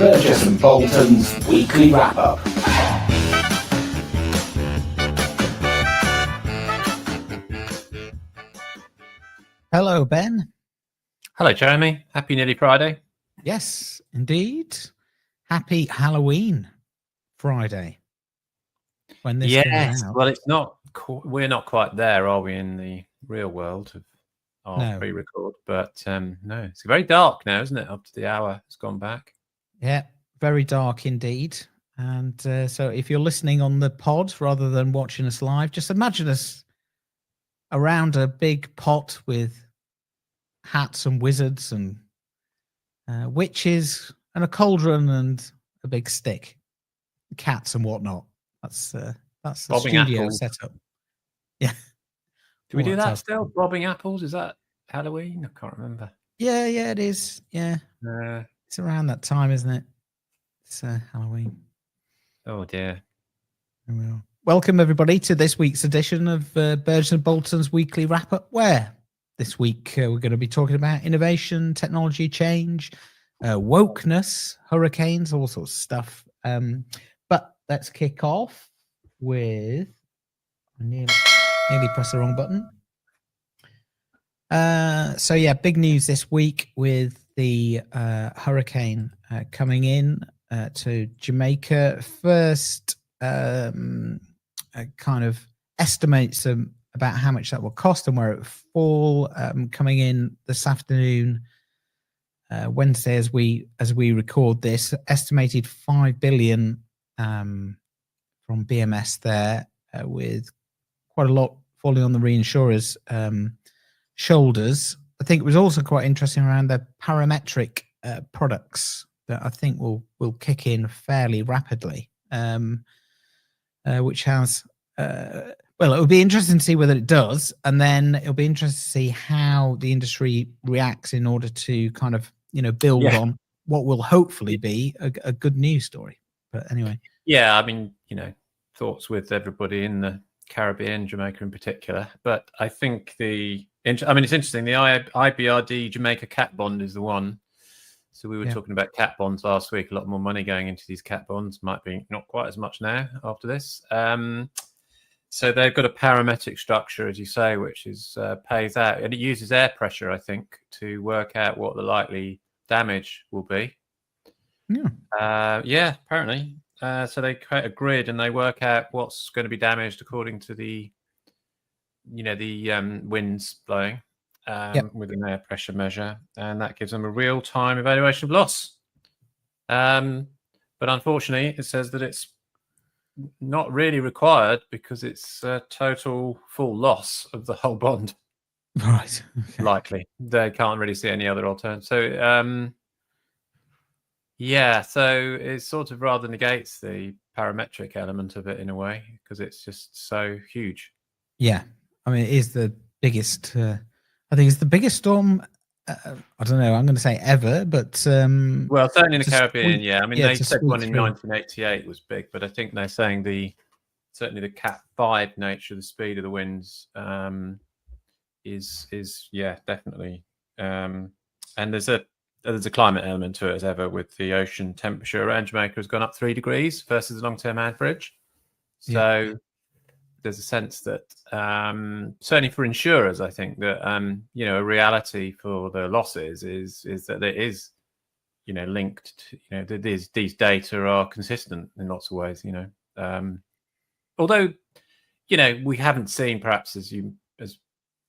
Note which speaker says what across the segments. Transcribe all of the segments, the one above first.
Speaker 1: Burgess and Bolton's weekly wrap-up.
Speaker 2: Hello, Ben.
Speaker 3: Hello, Jeremy. Happy nearly Friday.
Speaker 2: Yes, indeed. Happy Halloween Friday. When this comes out.
Speaker 3: Well, it's not. We're not quite there, are we, in the real world of our pre-record? But no, it's very dark now, isn't it? Up to the hour has gone back.
Speaker 2: Yeah, very dark indeed. And so if you're listening on the pod rather than watching us live, just imagine us around a big pot with hats and wizards and witches and a cauldron and a big stick, cats and whatnot. That's the studio setup. Yeah.
Speaker 3: Do we do that still? Bobbing apples? Is that Halloween? I can't remember.
Speaker 2: Yeah, it is. Yeah. It's around that time, isn't it? It's Halloween.
Speaker 3: Oh dear.
Speaker 2: Welcome everybody to this week's edition of Burgess and Bolton's weekly wrap-up, where this week we're going to be talking about innovation, technology change, wokeness, hurricanes, all sorts of stuff. But let's kick off with... I nearly pressed the wrong button. So yeah, big news this week with the hurricane coming in to Jamaica. First kind of estimates about how much that will cost and where it will fall, coming in this afternoon, Wednesday, as we record this, estimated $5 billion from BMS there, with quite a lot falling on the reinsurers' shoulders. I think it was also quite interesting around the parametric products that I think will kick in fairly rapidly, which has well, it'll be interesting to see whether it does, and then it'll be interesting to see how the industry reacts in order to kind of build on what will hopefully be a good news story. But anyway,
Speaker 3: I mean, thoughts with everybody in the Caribbean, Jamaica in particular. But I think it's interesting. The IBRD Jamaica cat bond is the one. So we were talking about cat bonds last week. A lot more money going into these cat bonds. Might be not quite as much now after this. So they've got a parametric structure, as you say, which is pays out, and it uses air pressure, I think, to work out what the likely damage will be. Apparently. So they create a grid and they work out what's going to be damaged according to the winds blowing with an air pressure measure, and that gives them a real-time evaluation of loss. But unfortunately, it says that it's not really required because it's a total full loss of the whole bond.
Speaker 2: Right. Okay.
Speaker 3: Likely. They can't really see any other alternative. So, so it sort of rather negates the parametric element of it in a way because it's just so huge.
Speaker 2: Yeah. I mean, it is the biggest, I think it's the biggest storm, I don't know, I'm going to say ever, but...
Speaker 3: well, certainly in the Caribbean, I mean, they said one in 1988 was big, but I think they're saying certainly the Cat 5 nature, the speed of the winds is definitely. And there's a climate element to it as ever, with the ocean temperature around Jamaica has gone up 3 degrees versus the long-term average. So there's a sense that certainly for insurers, I think that a reality for the losses is that it is linked to that these data are consistent in lots of ways. Although we haven't seen, perhaps as if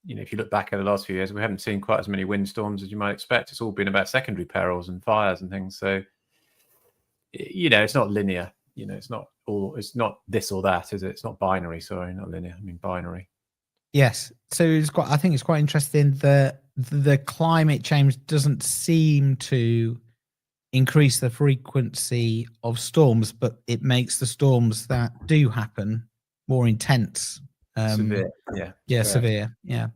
Speaker 3: you look back over the last few years, we haven't seen quite as many windstorms as you might expect. It's all been about secondary perils and fires and things. So, it's not linear. It's not this or that, is it? It's not binary. Sorry, not linear. I mean binary.
Speaker 2: Yes. So I think it's quite interesting that the climate change doesn't seem to increase the frequency of storms, but it makes the storms that do happen more intense.
Speaker 3: Severe.
Speaker 2: Severe. Yeah.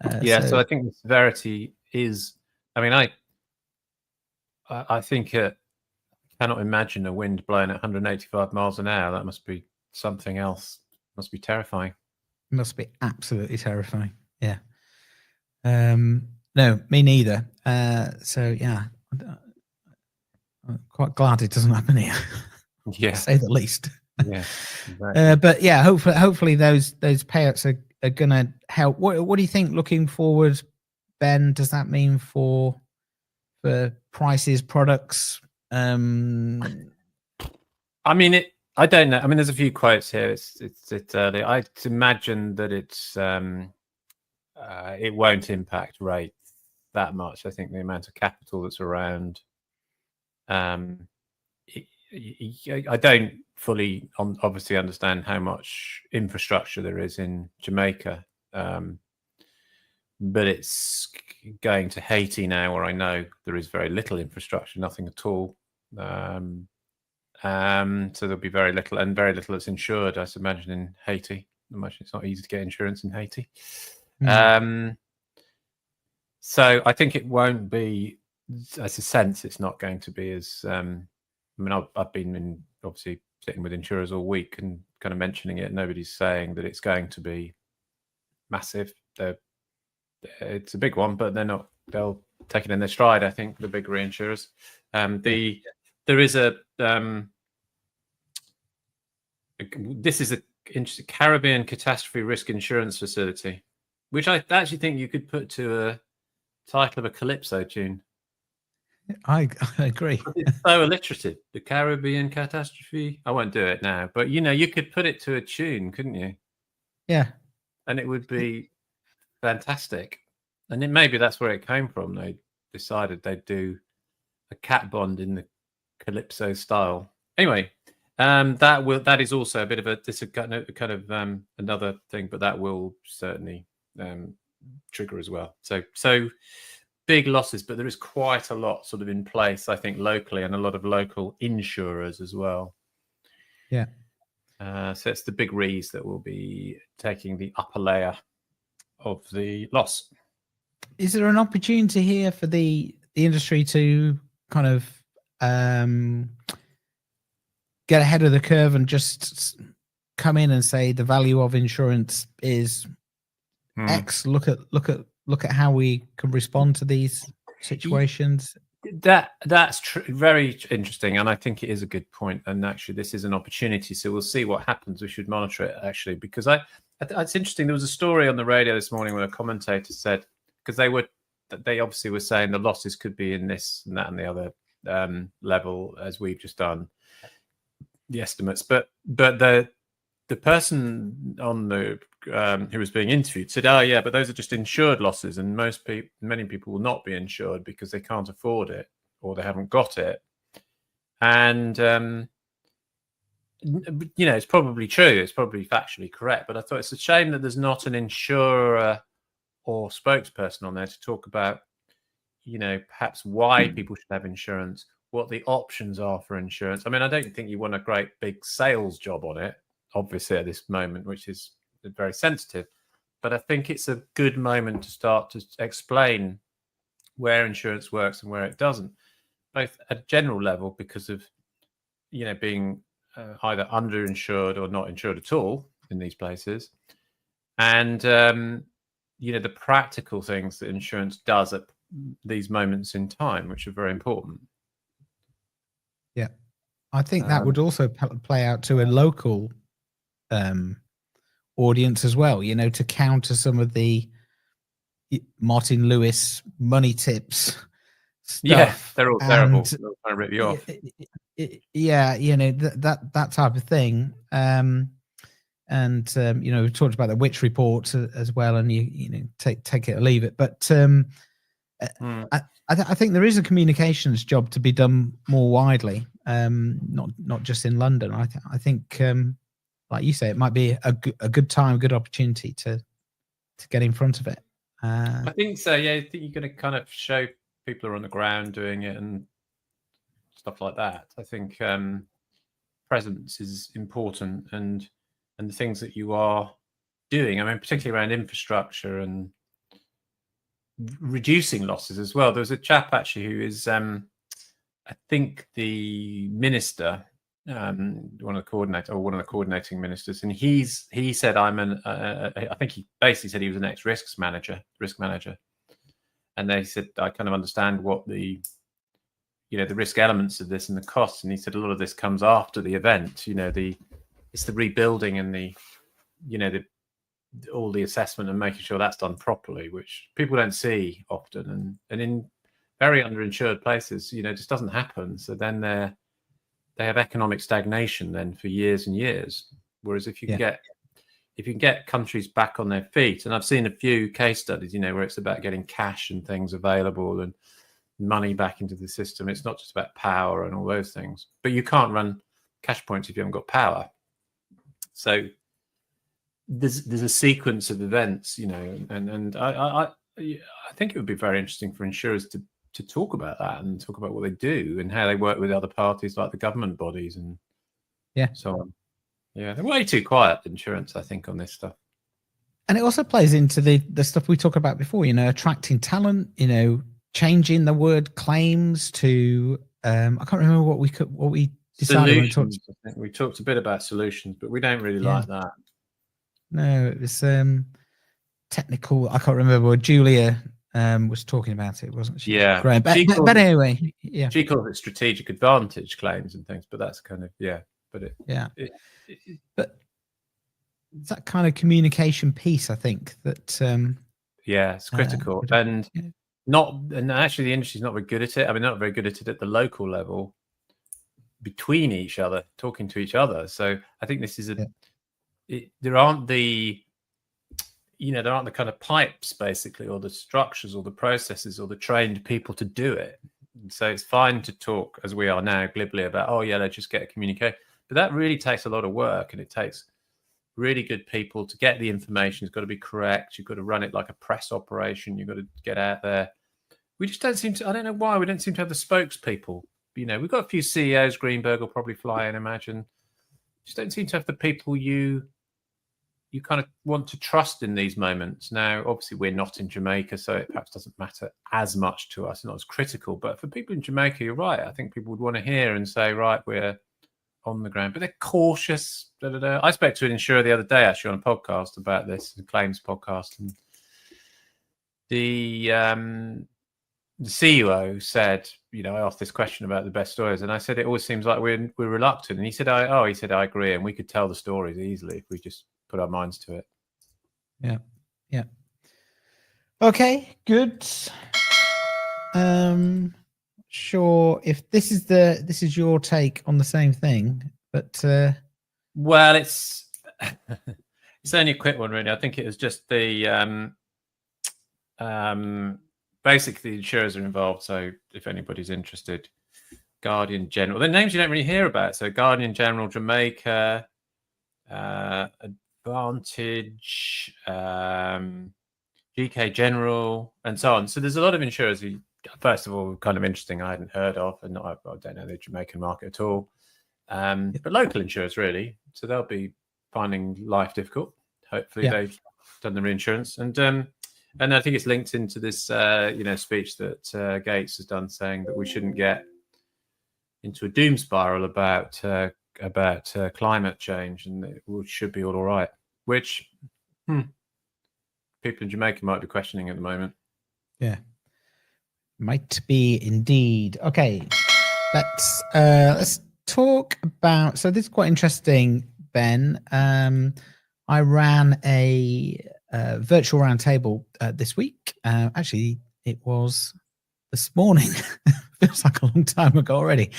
Speaker 3: So I think the severity is. I mean, I think it cannot imagine a wind blowing at 185 miles an hour. That must be something else. It must be terrifying.
Speaker 2: It must be absolutely terrifying. Yeah. No, me neither. So yeah, I'm quite glad it doesn't happen here.
Speaker 3: Yeah,
Speaker 2: to say the least.
Speaker 3: Yeah, exactly.
Speaker 2: But yeah, hopefully those payouts are going to help. What do you think looking forward, Ben? Does that mean for prices, products?
Speaker 3: I mean, I don't know. I mean, there's a few quotes here. It's early. I imagine that it won't impact rates that much. I think the amount of capital that's around. I don't fully obviously understand how much infrastructure there is in Jamaica, but it's going to Haiti now, where I know there is very little infrastructure, nothing at all. So there'll be very little, and very little that's insured, I imagine, in Haiti. I imagine it's not easy to get insurance in Haiti. So I think it won't be, as a sense, it's not going to be as. I mean, I've been obviously sitting with insurers all week and kind of mentioning it. Nobody's saying that it's going to be massive. It's a big one, but they'll take it in their stride, I think, the big reinsurers. There is this is a interesting Caribbean Catastrophe Risk Insurance Facility, which I actually think you could put to a title of a Calypso tune.
Speaker 2: I agree.
Speaker 3: It's so alliterative. The Caribbean Catastrophe. I won't do it now, but you could put it to a tune, couldn't you?
Speaker 2: Yeah.
Speaker 3: And it would be fantastic. And maybe that's where it came from. They decided they'd do a cat bond in the Calypso style. Anyway, that is also a bit of another thing, but that will certainly trigger as well. So big losses, but there is quite a lot sort of in place, I think, locally, and a lot of local insurers as well.
Speaker 2: Yeah.
Speaker 3: So it's the big Rees that will be taking the upper layer of the loss.
Speaker 2: Is there an opportunity here for the industry to kind of get ahead of the curve and just come in and say the value of insurance is X? Look at how we can respond to these situations.
Speaker 3: That's very interesting, and I think it is a good point. And actually, this is an opportunity, so we'll see what happens. We should monitor it, actually, because it's interesting. There was a story on the radio this morning where a commentator said, because they obviously were saying the losses could be in this and that and the other level, as we've just done the estimates, but the person on the who was being interviewed said, "Oh yeah, but those are just insured losses, and many people will not be insured because they can't afford it or they haven't got it." And it's probably true. It's probably factually correct. But I thought it's a shame that there's not an insurer or spokesperson on there to talk about, perhaps why people should have insurance, what the options are for insurance. I mean, I don't think you want a great big sales job on it, obviously, at this moment, which is very sensitive, but I think it's a good moment to start to explain where insurance works and where it doesn't, both at a general level, because of being either underinsured or not insured at all in these places, and the practical things that insurance does at these moments in time, which are very important.
Speaker 2: Yeah, I think that would also play out to a local audience as well, to counter some of the Martin Lewis money tips stuff.
Speaker 3: Yeah, they're all terrible. They're all trying to rip you off.
Speaker 2: Yeah, that type of thing. We've talked about the witch report as well, and you take it or leave it. But I think there is a communications job to be done more widely, not just in London. I think. Like you say, it might be a good time, good opportunity to get in front of it.
Speaker 3: I think so. Yeah, I think you're going to kind of show people who are on the ground doing it and stuff like that. I think presence is important, and the things that you are doing. I mean, particularly around infrastructure and reducing losses as well. There was a chap actually who is, I think, the minister. One of the coordinating ministers, and he said, I think he basically said he was an ex-risk manager, and they said, I kind of understand what the the risk elements of this and the costs. And he said a lot of this comes after the event. It's the rebuilding and all the assessment and making sure that's done properly, which people don't see often, and in very underinsured places, it just doesn't happen. So then they have economic stagnation then for years and years. Whereas if you can get countries back on their feet, and I've seen a few case studies, where it's about getting cash and things available and money back into the system. It's not just about power and all those things, but you can't run cash points if you haven't got power. So there's a sequence of events, and I think it would be very interesting for insurers to talk about that and talk about what they do and how they work with other parties like the government bodies and so on. Yeah, they're way too quiet, insurance, I think, on this stuff.
Speaker 2: And it also plays into the stuff we talked about before, attracting talent, changing the word claims to I can't remember what we decided.
Speaker 3: Solutions. I think we talked a bit about solutions, but we don't really like that.
Speaker 2: No, it was technical. I can't remember what Julia was talking about it, wasn't she?
Speaker 3: Yeah.
Speaker 2: Great. But anyway,
Speaker 3: she calls it strategic advantage claims and things, but that's kind of
Speaker 2: but it's that kind of communication piece, I think, that
Speaker 3: it's critical. And actually the industry's not very good at it. I mean, not very good at it at the local level between each other, talking to each other. So I think this is there aren't the kind of pipes basically, or the structures or the processes or the trained people to do it. So it's fine to talk as we are now glibly about, let's just get a communication. But that really takes a lot of work, and it takes really good people to get the information. It's got to be correct. You've got to run it like a press operation. You've got to get out there. We just don't seem to, I don't know why, we don't seem to have the spokespeople. We've got a few CEOs, Greenberg will probably fly in, imagine. Just don't seem to have the people you kind of want to trust in these moments. Now, obviously, we're not in Jamaica, so it perhaps doesn't matter as much to us, not as critical. But for people in Jamaica, you're right. I think people would want to hear and say, right, we're on the ground, but they're cautious. I spoke to an insurer the other day, actually, on a podcast about this, a claims podcast, and the CEO said, I asked this question about the best stories, and I said it always seems like we're reluctant, and he said, I agree, and we could tell the stories easily if we just put our minds to it.
Speaker 2: Yeah. Okay, good. Sure, if this is your take on the same thing, but
Speaker 3: well, it's only a quick one, really. I think it was just the basically the insurers are involved. So if anybody's interested, Guardian General, the names you don't really hear about. So Guardian General, Jamaica, Advantage, GK General, and so on. So there's a lot of insurers who, first of all, kind of interesting, I hadn't heard of, and I don't know the Jamaican market at all. But local insurers, really. So they'll be finding life difficult. Hopefully they've done the reinsurance. And I think it's linked into this, speech that Gates has done, saying that we shouldn't get into a doom spiral about climate change, and it should be all right, which people in Jamaica might be questioning at the moment.
Speaker 2: Yeah. Might be indeed. Okay, let's talk about. So this is quite interesting, Ben. I ran a virtual roundtable this week. Actually, it was this morning. Feels like a long time ago already.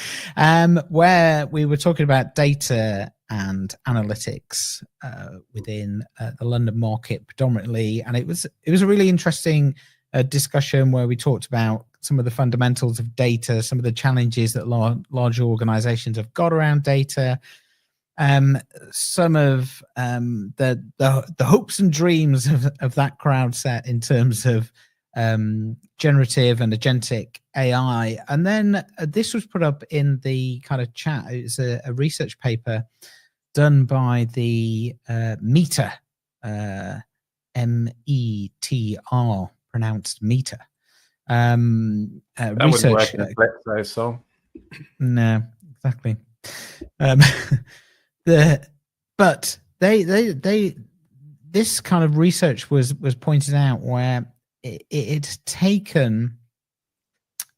Speaker 2: Where we were talking about data and analytics within the London market predominantly, and it was a really interesting discussion where we talked about some of the fundamentals of data, some of the challenges that large organizations have got around data, some of the hopes and dreams of that crowd set in terms of generative and agentic AI. And then this was put up in the kind of chat. It's a research paper done by the Meter, METR, pronounced Meter.
Speaker 3: That
Speaker 2: research.
Speaker 3: Wouldn't work in a Flexo song.
Speaker 2: No, exactly. But they this kind of research was pointed out where it's taken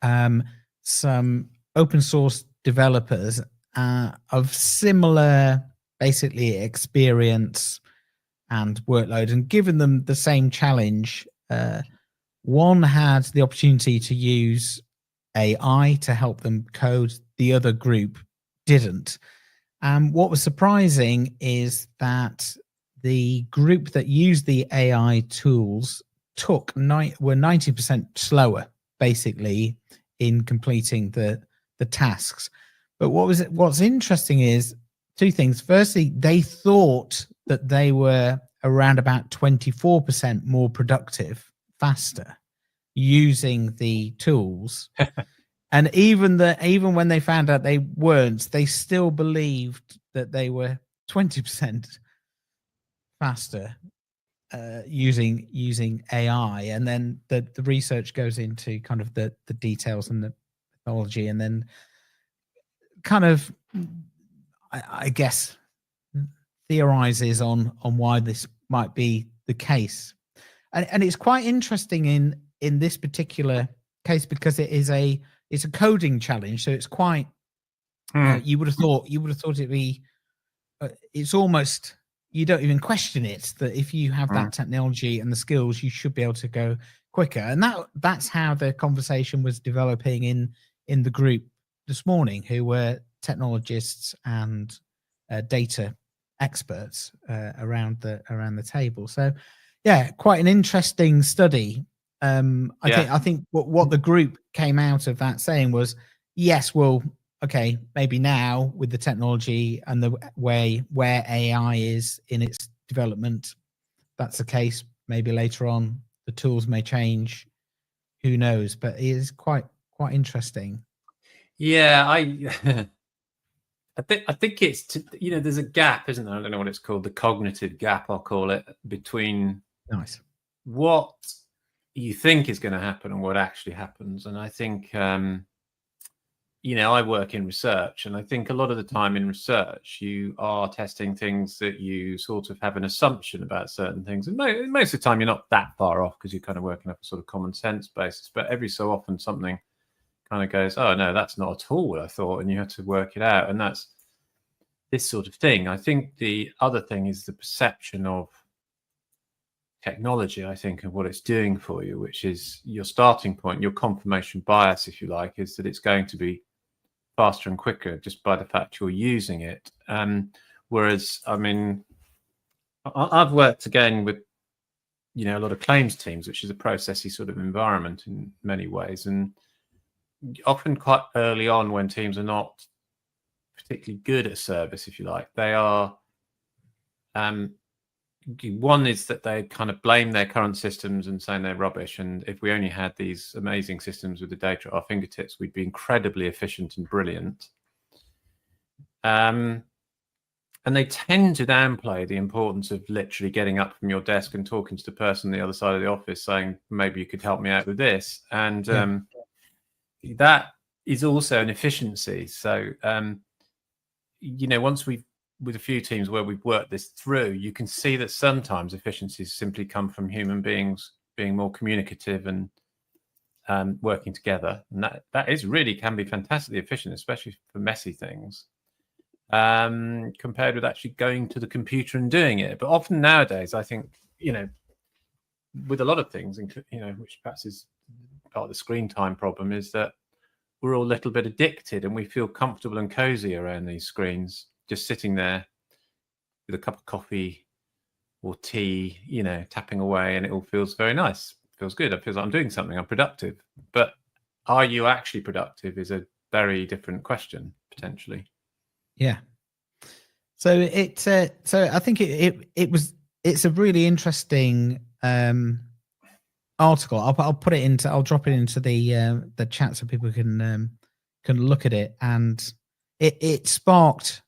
Speaker 2: some open source developers of similar, basically, experience and workload, and given them the same challenge. One had the opportunity to use AI to help them code. The other group didn't. And what was surprising is that the group that used the AI tools were 90% slower, basically, in completing the tasks. But what's interesting is two things. Firstly, they thought that they were around about 24% more productive, faster, using the tools. And even when they found out they weren't, they still believed that they were 20% faster using AI. And then the research goes into kind of the details and the technology, and then kind of, I guess, theorizes on why this might be the case. And it's quite interesting in this particular case, because it's a coding challenge, so it's quite. You would have thought it'd be. It's almost, you don't even question it, that if you have that technology and the skills, you should be able to go quicker. And that's how the conversation was developing in the group this morning, who were technologists and data experts around the table. So, yeah, quite an interesting study. I think what the group came out of that saying was, yes, well, okay, maybe now with the technology and the way where AI is in its development, that's the case. Maybe later on the tools may change. Who knows? But it is quite interesting.
Speaker 3: Yeah, I think it's there's a gap, isn't there? I don't know what it's called, the cognitive gap, I'll call it, between what you think is going to happen and what actually happens. And I think I work in research, and I think a lot of the time in research you are testing things that you sort of have an assumption about certain things, and most of the time you're not that far off, because you're kind of working off a sort of common sense basis. But every so often something kind of goes, oh no, that's not at all what I thought, and you have to work it out. And that's this sort of thing. I think the other thing is the perception of technology, I think, and what it's doing for you, which is your starting point, your confirmation bias, if you like, is that it's going to be faster and quicker just by the fact you're using it. Whereas, I mean, I've worked again with, a lot of claims teams, which is a processy sort of environment in many ways. And often quite early on, when teams are not particularly good at service, if you like, they are, one is that they kind of blame their current systems and saying they're rubbish. And if we only had these amazing systems with the data at our fingertips, we'd be incredibly efficient and brilliant. And they tend to downplay the importance of literally getting up from your desk and talking to the person on the other side of the office saying, maybe you could help me out with this. And that is also an efficiency. So, once with a few teams where we've worked this through, you can see that sometimes efficiencies simply come from human beings being more communicative and working together. And that is really can be fantastically efficient, especially for messy things, compared with actually going to the computer and doing it. But often nowadays, I think, with a lot of things, which perhaps is part of the screen time problem, is that we're all a little bit addicted and we feel comfortable and cozy around these screens, just sitting there with a cup of coffee or tea, tapping away, and it all feels very nice. It feels good. It feels like I'm doing something. I'm productive. But are you actually productive is a very different question, potentially.
Speaker 2: Yeah. So I think it's a really interesting article. I'll drop it into the chat so people can look at it, and it sparked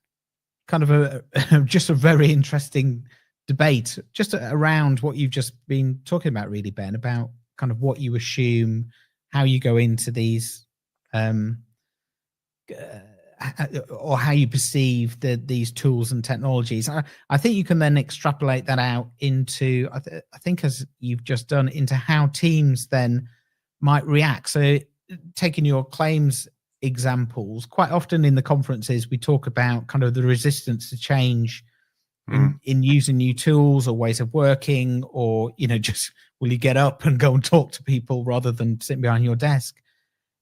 Speaker 2: kind of just a very interesting debate just around what you've just been talking about, really, Ben, about kind of what you assume, how you go into these, or how you perceive these tools and technologies. I think you can then extrapolate that out into, I think as you've just done, into how teams then might react. So taking your claims examples. Quite often in the conferences, we talk about kind of the resistance to change in using new tools or ways of working, or, you know, just will you get up and go and talk to people rather than sitting behind your desk?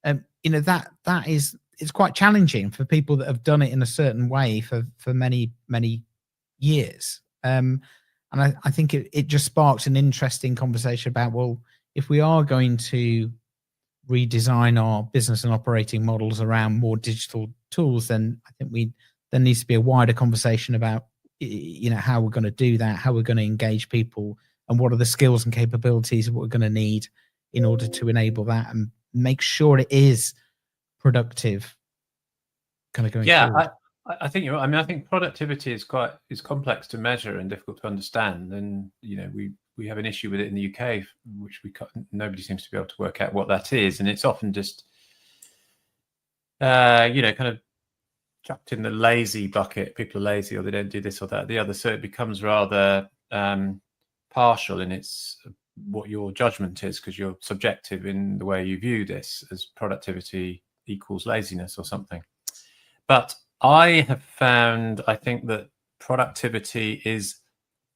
Speaker 2: You know, that is, it's quite challenging for people that have done it in a certain way for many years. And I think it just sparks an interesting conversation about, well, if we are going to redesign our business and operating models around more digital tools, then I think there needs to be a wider conversation about, you know, how we're going to do that, how we're going to engage people, and what are the skills and capabilities that we're going to need in order to enable that and make sure it is productive kind of going forward.
Speaker 3: I think you're right. I mean, I think productivity is complex to measure and difficult to understand. And, you know, we have an issue with it in the UK, which nobody seems to be able to work out what that is. And it's often just, you know, kind of chucked in the lazy bucket. People are lazy, or they don't do this or that, the other. So it becomes rather partial in its what your judgment is, because you're subjective in the way you view this as productivity equals laziness or something. But I have found, I think that productivity is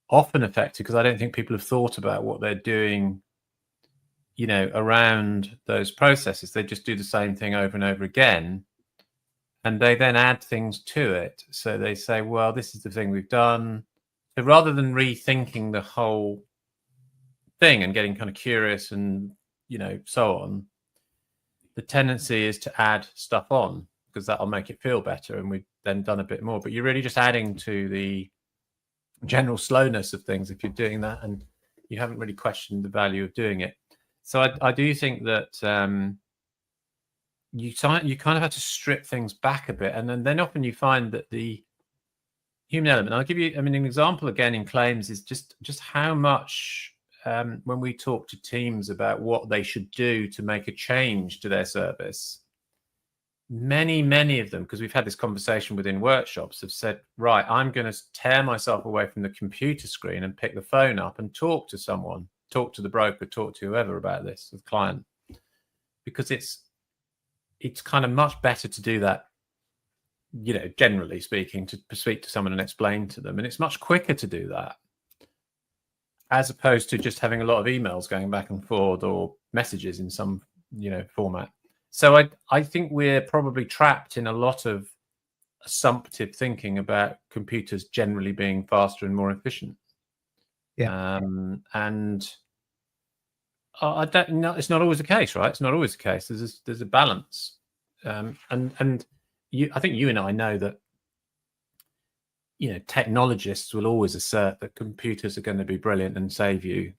Speaker 3: often affected because I don't think people have thought about what they're doing, you know, around those processes. They just do the same thing over and over again, and they then add things to it. So they say, well, this is the thing we've done. So rather than rethinking the whole thing and getting kind of curious and, you know, so on, the tendency is to add stuff on because that'll make it feel better, and we've then done a bit more. But you're really just adding to the general slowness of things if you're doing that, and you haven't really questioned the value of doing it. So I do think that you kind of have to strip things back a bit, and then often you find that the human element. I'll give you, I mean, an example again in claims is just how much when we talk to teams about what they should do to make a change to their service, many of them, because we've had this conversation within workshops, have said, right, I'm going to tear myself away from the computer screen and pick the phone up and talk to someone, talk to the broker, talk to whoever about this, the client, because it's kind of much better to do that, you know, generally speaking, to speak to someone and explain to them, and it's much quicker to do that as opposed to just having a lot of emails going back and forth or messages in some, you know, format. So I think we're probably trapped in a lot of assumptive thinking about computers generally being faster and more efficient.
Speaker 2: Yeah.
Speaker 3: And I don't know, it's not always the case, right? It's not always the case. There's a balance. And I think you and I know that, you know, technologists will always assert that computers are going to be brilliant and save you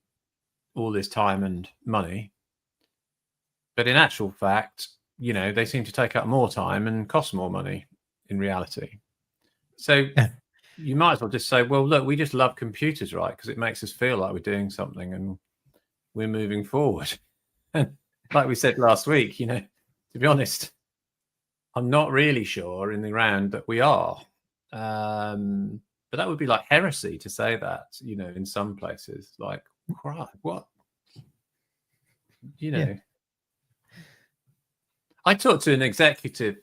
Speaker 3: all this time and money. But in actual fact, you know, they seem to take up more time and cost more money in reality. So you might as well just say, well, look, we just love computers, right? Because it makes us feel like we're doing something and we're moving forward. And like we said last week, you know, to be honest, I'm not really sure in the round that we are. But that would be like heresy to say that, you know, in some places, like, what? You know. Yeah. I talked to an executive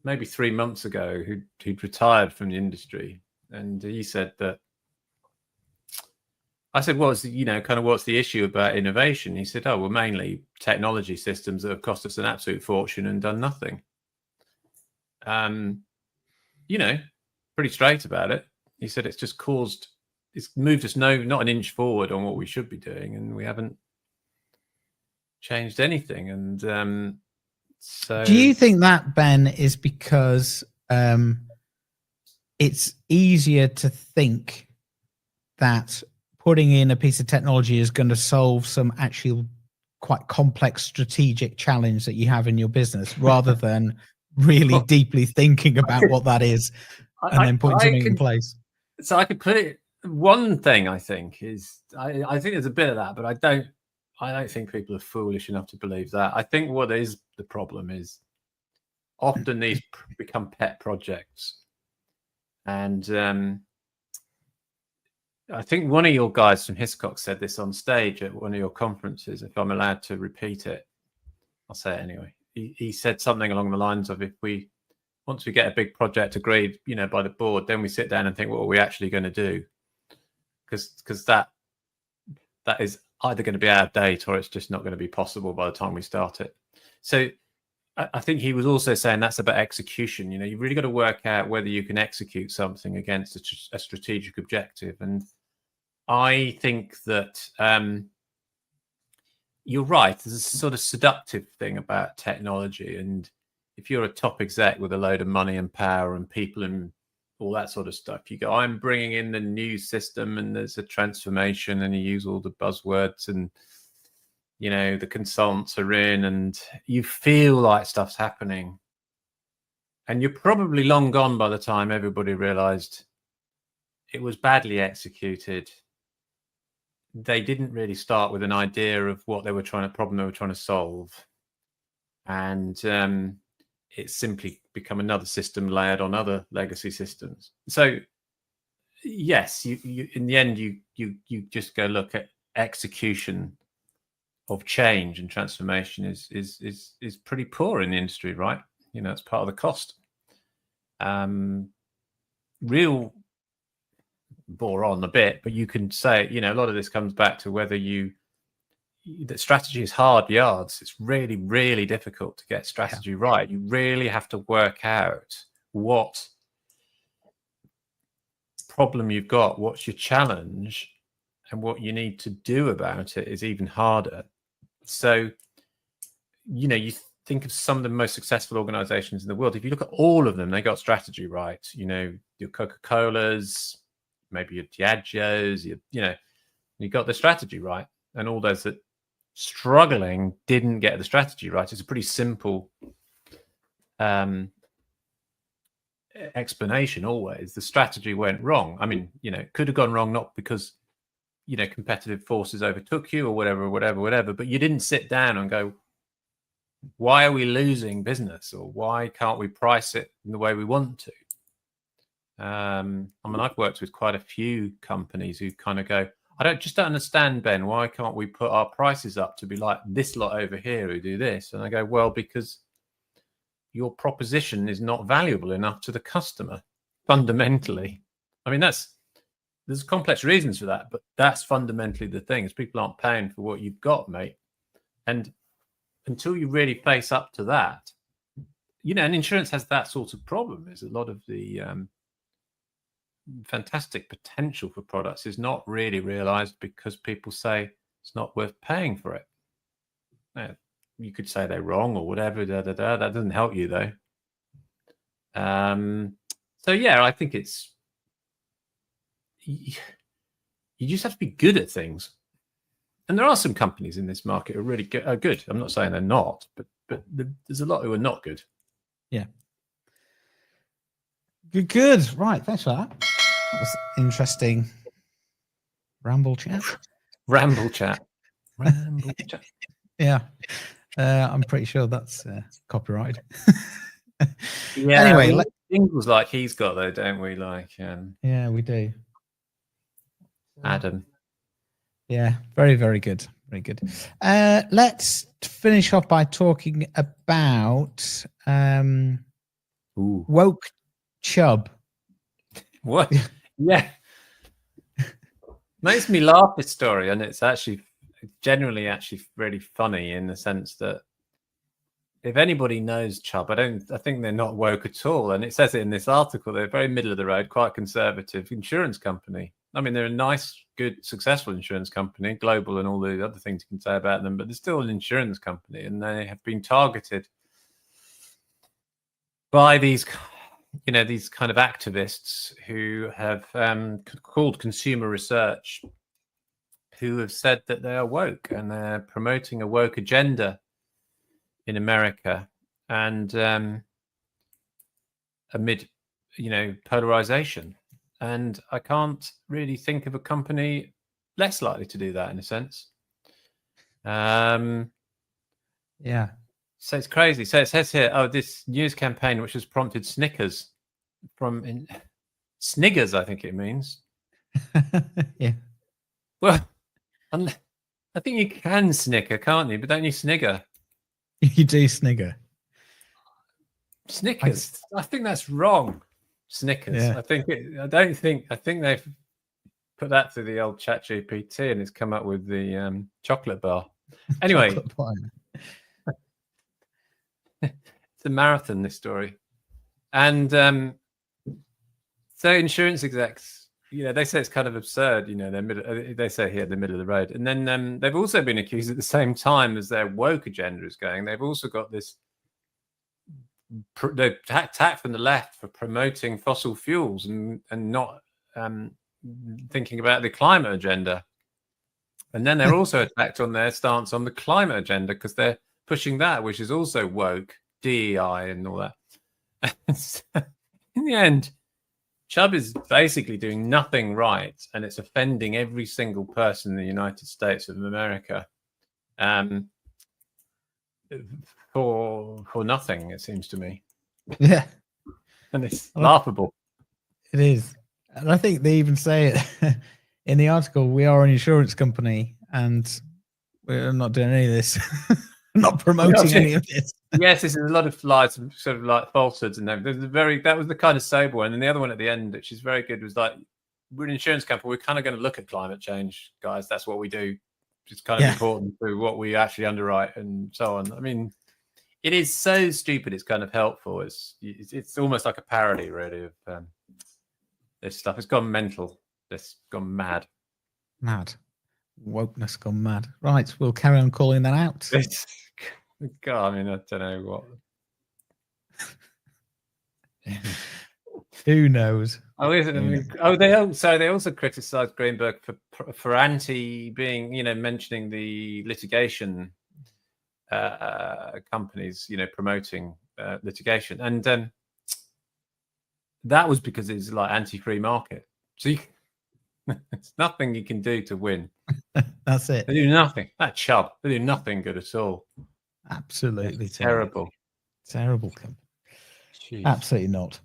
Speaker 3: maybe 3 months ago who'd retired from the industry, and he said that, I said, what's the issue about innovation? He said, oh, well, mainly technology systems that have cost us an absolute fortune and done nothing. You know, pretty straight about it. He said it's moved us not an inch forward on what we should be doing, and we haven't changed anything. And so,
Speaker 2: do you think that, Ben, is because it's easier to think that putting in a piece of technology is going to solve some actual quite complex strategic challenge that you have in your business, rather than really deeply thinking about what that is and then putting something in place?
Speaker 3: So I could put it, one thing I think is, I think there's a bit of that, but I don't think people are foolish enough to believe that. I think what is the problem is often these become pet projects. And I think one of your guys from Hiscox said this on stage at one of your conferences. If I'm allowed to repeat it, I'll say it anyway. he said something along the lines of, once we get a big project agreed, by the board, then we sit down and think, what are we actually going to do? Because that is either going to be out of date or it's just not going to be possible by the time we start it. So I think he was also saying that's about execution. You've really got to work out whether you can execute something against a strategic objective. And I think that you're right. There's a sort of seductive thing about technology. And if you're a top exec with a load of money and power and people and all that sort of stuff, you go, I'm bringing in the new system and there's a transformation, and you use all the buzzwords, and the consultants are in, and you feel like stuff's happening, and you're probably long gone by the time everybody realized it was badly executed. They didn't really start with an idea of what problem they were trying to solve, and it's simply become another system layered on other legacy systems. So yes, you in the end you just go look at execution of change and transformation is pretty poor in the industry, right? It's part of the cost. Real bore on a bit, but you can say, a lot of this comes back to whether that strategy is hard yards. It's really, really difficult to get strategy right. You really have to work out what problem you've got, what's your challenge, and what you need to do about it is even harder. So, you think of some of the most successful organizations in the world. If you look at all of them, they got strategy right. Your Coca-Colas, maybe your Diageos, you got the strategy right. And all those that struggling didn't get the strategy right. It's a pretty simple explanation always. The strategy went wrong. I mean, could have gone wrong, not because competitive forces overtook you or whatever, but you didn't sit down and go, why are we losing business, or why can't we price it in the way we want to? I've worked with quite a few companies who kind of go, I don't understand, Ben, why can't we put our prices up to be like this lot over here who do this? And I go, well, because your proposition is not valuable enough to the customer, fundamentally. I mean, there's complex reasons for that, but that's fundamentally the thing, is people aren't paying for what you've got, mate. And until you really face up to that, and insurance has that sort of problem. Is a lot of the fantastic potential for products is not really realized because people say it's not worth paying for it. Now, you could say they're wrong or whatever. That doesn't help you though. So yeah, I think it's you just have to be good at things. And there are some companies in this market who are really good. I'm not saying they're not, but there's a lot who are not good.
Speaker 2: Yeah. Good. Right. Thanks for that. That was interesting. Ramble chat. Yeah. I'm pretty sure that's copyrighted.
Speaker 3: Yeah.
Speaker 2: Anyway,
Speaker 3: jingles like he's got though, don't we? Like,
Speaker 2: yeah, we do.
Speaker 3: Adam.
Speaker 2: Yeah, very, very good. Very good. Let's finish off by talking about woke chub.
Speaker 3: What? Yeah. Makes me laugh, this story, and it's actually generally really funny in the sense that if anybody knows Chubb, I think they're not woke at all. And it says it in this article, they're very middle of the road, quite conservative insurance company. I mean, they're a nice, good, successful insurance company, global and all the other things you can say about them, but they're still an insurance company, and they have been targeted by these kind of activists who have called Consumer Research, who have said that they are woke and they're promoting a woke agenda in America, and amid polarization. And I can't really think of a company less likely to do that, in a sense.
Speaker 2: Yeah.
Speaker 3: So it's crazy. So it says here, this news campaign, which has prompted Snickers Sniggers, I think it means.
Speaker 2: Yeah.
Speaker 3: Well, I think you can snicker, can't you? But don't you snigger?
Speaker 2: You do snigger.
Speaker 3: Snickers. I think that's wrong. Snickers.
Speaker 2: Yeah.
Speaker 3: I think they've put that through the old ChatGPT and it's come up with the chocolate bar. Anyway,
Speaker 2: Chocolate bar.
Speaker 3: it's a marathon, this story. And so insurance execs, they say it's kind of absurd. They say here, the middle of the road. And then they've also been accused at the same time as their woke agenda is going. They've also got this the attack from the left for promoting fossil fuels and not thinking about the climate agenda. And then they're also attacked on their stance on the climate agenda because they're pushing that, which is also woke, DEI and all that. In the end, Chubb is basically doing nothing right, and it's offending every single person in the United States of America for nothing, it seems to me.
Speaker 2: Yeah.
Speaker 3: And it's laughable.
Speaker 2: It is. And I think they even say it in the article, we are an insurance company and we're not doing any of this. Not promoting any of this.
Speaker 3: Yes, there's a lot of lies, sort of like falsehoods, and that was the kind of sober one. And the other one at the end, which is very good, was like, we're an insurance company. We're kind of going to look at climate change, guys. That's what we do. It's kind of important for what we actually underwrite and so on. I mean, it is so stupid. It's kind of helpful. It's almost like a parody, really, of this stuff. It's gone mental. It's gone mad.
Speaker 2: Mad. Wokeness gone mad. Right, we'll carry on calling that out.
Speaker 3: God, I mean, I don't know what.
Speaker 2: Who knows?
Speaker 3: They also criticised Greenberg for being, mentioning the litigation companies, promoting litigation, and that was because it's like anti-free market. So it's nothing you can do to win.
Speaker 2: That's it.
Speaker 3: They do nothing. That Chubb, they do nothing good at all.
Speaker 2: Absolutely
Speaker 3: terrible.
Speaker 2: Terrible.
Speaker 3: Jeez.
Speaker 2: Absolutely not.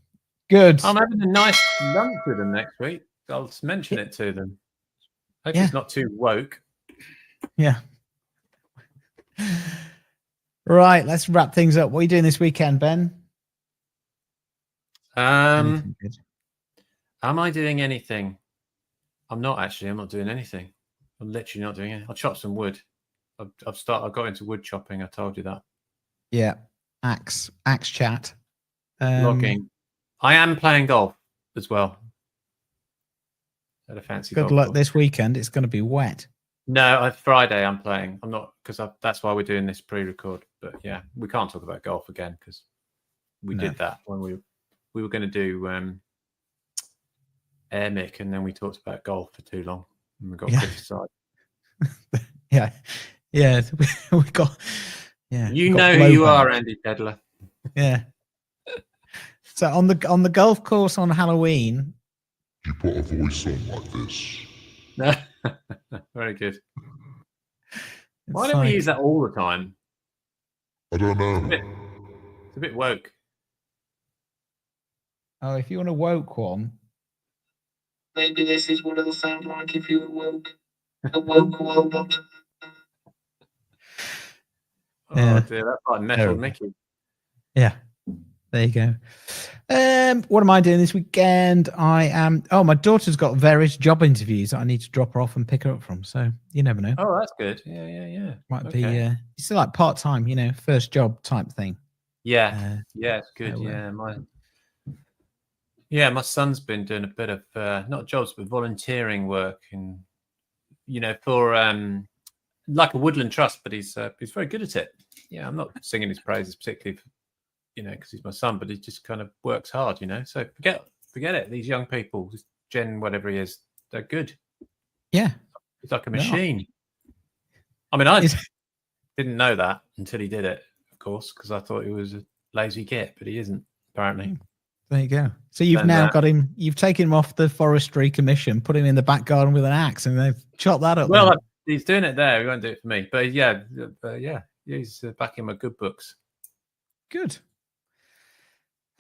Speaker 2: Good.
Speaker 3: I'm having a nice lunch with them next week. I'll just mention it to them. Hope it's not too woke.
Speaker 2: Yeah. Right, let's wrap things up. What are you doing this weekend, Ben?
Speaker 3: Am I doing anything? I'm not actually. I'm not doing anything. I'm literally not doing it. I'll chop some wood. I got into wood chopping. I told you that.
Speaker 2: Yeah. Axe chat.
Speaker 3: Logging. I am playing golf as well. At a fancy.
Speaker 2: Good luck this weekend. It's going to be wet.
Speaker 3: No, Friday I'm playing. I'm not, because that's why we're doing this pre-record. But yeah, we can't talk about golf again because we did that when we were going to do air mic, and then we talked about golf for too long and we got criticised.
Speaker 2: Yeah. We got. Yeah.
Speaker 3: You know who you are, Andy Pedler.
Speaker 2: Yeah. So on the golf course on Halloween,
Speaker 4: you put a voice on like this.
Speaker 3: No. Very good. Why don't we use that all the time?
Speaker 4: I don't know.
Speaker 3: It's a bit woke.
Speaker 2: Oh, if you want a woke one.
Speaker 5: Maybe this is what it'll sound like if you were woke. A woke robot.
Speaker 3: Oh dear, that's like Metal Mickey.
Speaker 2: Yeah. There you go. What am I doing this weekend? I am. Oh, my daughter's got various job interviews that I need to drop her off and pick her up from. So you never know.
Speaker 3: Oh, that's good. Yeah.
Speaker 2: Might be. It's like part time, first job type thing.
Speaker 3: Yeah. It's good. My son's been doing a bit of not jobs but volunteering work, and for like a woodland trust, but he's very good at it. Yeah, I'm not singing his praises particularly. Because he's my son, but he just kind of works hard, So forget it. These young people, Gen, whatever he is, they're good.
Speaker 2: Yeah.
Speaker 3: He's like a machine. I mean, I didn't know that until he did it, of course, because I thought he was a lazy git, but he isn't, apparently.
Speaker 2: There you go. So you've now got him, you've taken him off the forestry commission, put him in the back garden with an axe, and they've chopped that up.
Speaker 3: Well, he's doing it there. He won't do it for me. But he's back in my good books.
Speaker 2: Good.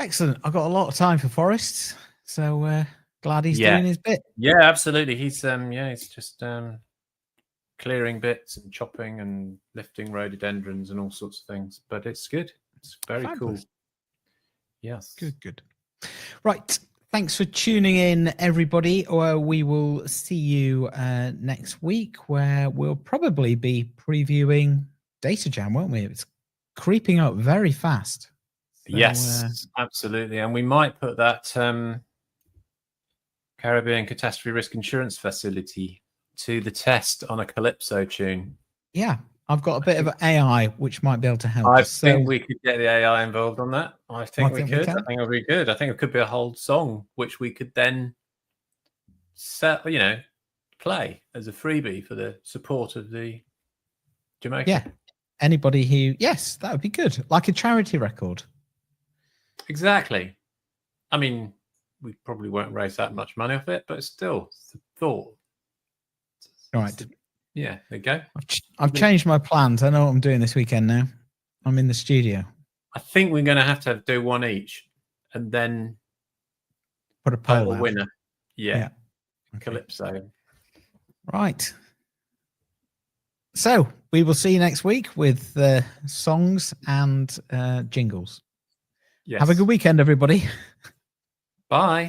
Speaker 2: Excellent. I've got a lot of time for forests, so glad he's doing his bit.
Speaker 3: Yeah, absolutely. He's just clearing bits and chopping and lifting rhododendrons and all sorts of things. But it's good. It's very cool. Yes.
Speaker 2: Good. Right. Thanks for tuning in, everybody. We will see you next week, where we'll probably be previewing Data Jam, won't we? It's creeping up very fast. So,
Speaker 3: yes, absolutely. And we might put that Caribbean Catastrophe Risk Insurance Facility to the test on a Calypso tune.
Speaker 2: Yeah, I've got a bit of AI which might be able to help
Speaker 3: I
Speaker 2: us.
Speaker 3: think we could get the AI involved on that. I think we could. I think it would be good. I think it could be a whole song which we could then play as a freebie for the support of the Jamaica.
Speaker 2: Yeah. Anybody who, yes, that would be good. Like a charity record.
Speaker 3: Exactly. I mean, we probably won't raise that much money off it, but still, it's a thought.
Speaker 2: All right.
Speaker 3: Yeah, there you go.
Speaker 2: I've changed my plans. I know what I'm doing this weekend now. I'm in the studio.
Speaker 3: I think we're going to have to do one each and then
Speaker 2: put a poll
Speaker 3: a winner. Yeah.
Speaker 2: Okay.
Speaker 3: Calypso.
Speaker 2: Right. So we will see you next week with songs and jingles.
Speaker 3: Yes.
Speaker 2: Have a good weekend, everybody.
Speaker 3: Bye.